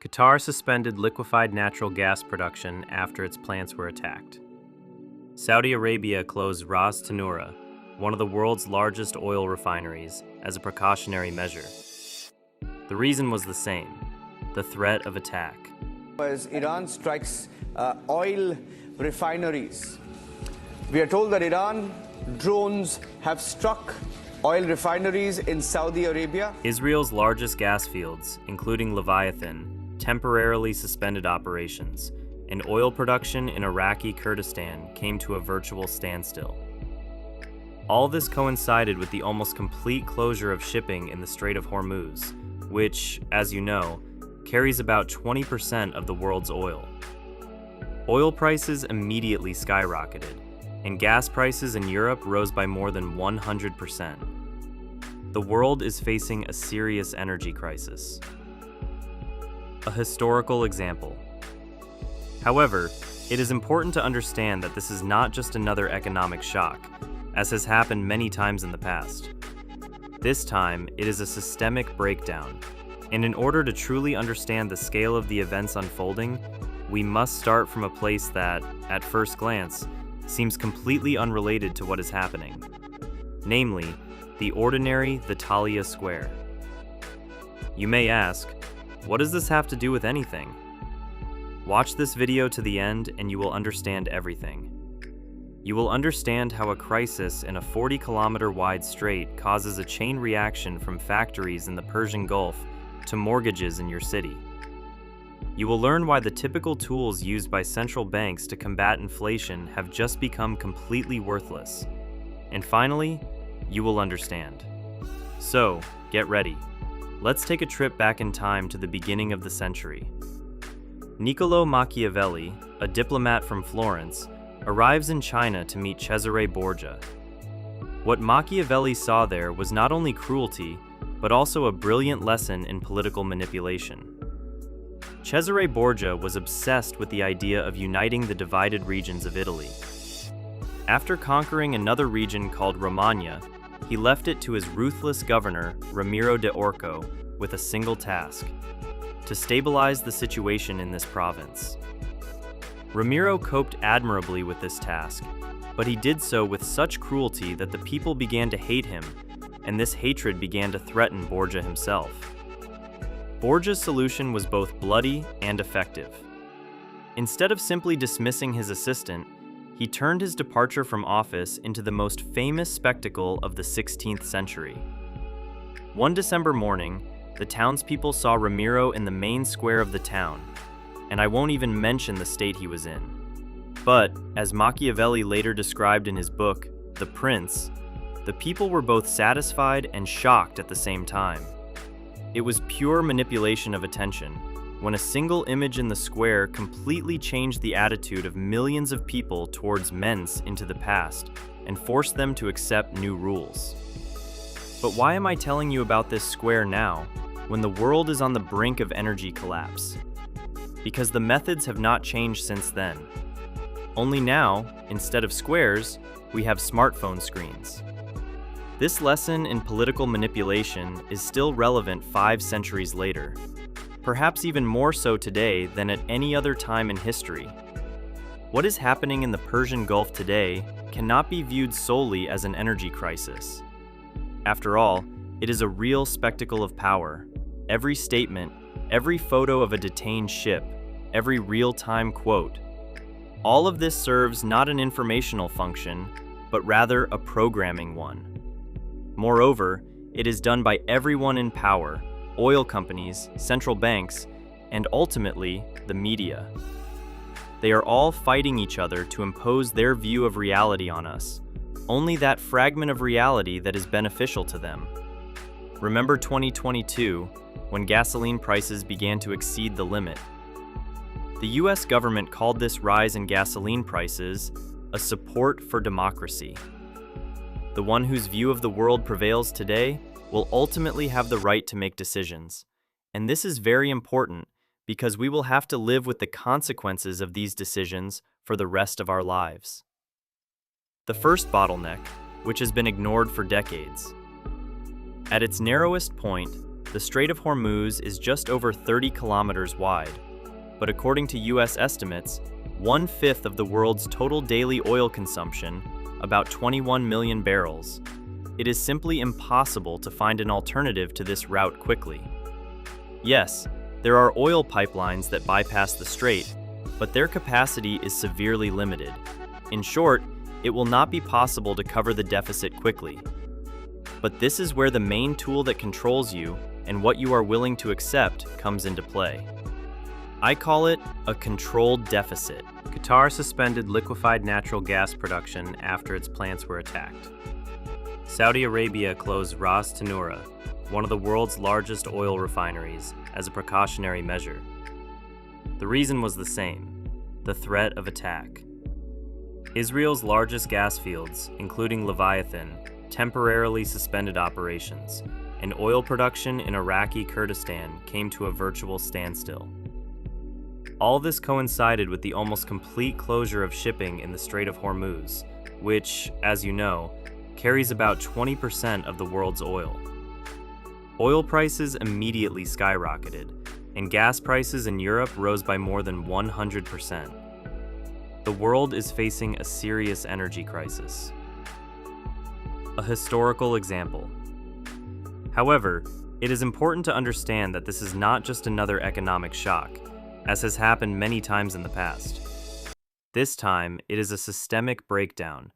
Qatar suspended liquefied natural gas production after its plants were attacked. Saudi Arabia closed Ras Tanura, one of the world's largest oil refineries, as a precautionary measure. The reason was the same: the threat of attack. As Iran strikes oil refineries, we are told that Iran drones have struck oil refineries in Saudi Arabia. Israel's largest gas fields, including Leviathan, temporarily suspended operations, and oil production in Iraqi Kurdistan came to a virtual standstill. All this coincided with the almost complete closure of shipping in the Strait of Hormuz, which, as you know, carries about 20% of the world's oil. Oil prices immediately skyrocketed, and gas prices in Europe rose by more than 100%. The world is facing a serious energy crisis. A historical example. However, it is important to understand that this is not just another economic shock, as has happened many times in the past. This time, it is a systemic breakdown, and in order to truly understand the scale of the events unfolding, we must start from a place that, at first glance, seems completely unrelated to what is happening. Namely, the ordinary Tahrir Square. You may ask, what does this have to do with anything? Watch this video to the end and you will understand everything. You will understand how a crisis in a 40-kilometer wide strait causes a chain reaction from factories in the Persian Gulf to mortgages in your city. You will learn why the typical tools used by central banks to combat inflation have just become completely worthless. And finally, you will understand. So, get ready. Let's take a trip back in time to the beginning of the century. Niccolò Machiavelli, a diplomat from Florence, arrives in China to meet Cesare Borgia. What Machiavelli saw there was not only cruelty, but also a brilliant lesson in political manipulation. Cesare Borgia was obsessed with the idea of uniting the divided regions of Italy. After conquering another region called Romagna, he left it to his ruthless governor, Ramiro de Orco, with a single task: to stabilize the situation in this province. Ramiro coped admirably with this task, but he did so with such cruelty that the people began to hate him, and this hatred began to threaten Borgia himself. Borgia's solution was both bloody and effective. Instead of simply dismissing his assistant, he turned his departure from office into the most famous spectacle of the 16th century. One December morning, the townspeople saw Ramiro in the main square of the town, and I won't even mention the state he was in. But, as Machiavelli later described in his book, The Prince, the people were both satisfied and shocked at the same time. It was pure manipulation of attention, when a single image in the square completely changed the attitude of millions of people towards Mens into the past and forced them to accept new rules. But why am I telling you about this square now, when the world is on the brink of energy collapse? Because the methods have not changed since then. Only now, instead of squares, we have smartphone screens. This lesson in political manipulation is still relevant 5 centuries later, perhaps even more so today than at any other time in history. What is happening in the Persian Gulf today cannot be viewed solely as an energy crisis. After all, it is a real spectacle of power. Every statement, every photo of a detained ship, every real-time quote. All of this serves not an informational function, but rather a programming one. Moreover, it is done by everyone in power: oil companies, central banks, and ultimately, the media. They are all fighting each other to impose their view of reality on us, only that fragment of reality that is beneficial to them. Remember 2022, when gasoline prices began to exceed the limit. The US government called this rise in gasoline prices a support for democracy. The one whose view of the world prevails today will ultimately have the right to make decisions. And this is very important because we will have to live with the consequences of these decisions for the rest of our lives. The first bottleneck, which has been ignored for decades. At its narrowest point, The Strait of Hormuz is just over 30 kilometers wide, but according to US estimates, 1/5 of the world's total daily oil consumption, about 21 million barrels. It is simply impossible to find an alternative to this route quickly. Yes, there are oil pipelines that bypass the strait, but their capacity is severely limited. In short, it will not be possible to cover the deficit quickly. But this is where the main tool that controls you and what you are willing to accept comes into play. I call it a controlled deficit. Qatar suspended liquefied natural gas production after its plants were attacked. Saudi Arabia closed Ras Tanura, one of the world's largest oil refineries, as a precautionary measure. The reason was the same: the threat of attack. Israel's largest gas fields, including Leviathan, temporarily suspended operations, and oil production in Iraqi Kurdistan came to a virtual standstill. All this coincided with the almost complete closure of shipping in the Strait of Hormuz, which, as you know, carries about 20% of the world's oil. Oil prices immediately skyrocketed, and gas prices in Europe rose by more than 100%. The world is facing a serious energy crisis. A historical example. However, it is important to understand that this is not just another economic shock, as has happened many times in the past. This time, it is a systemic breakdown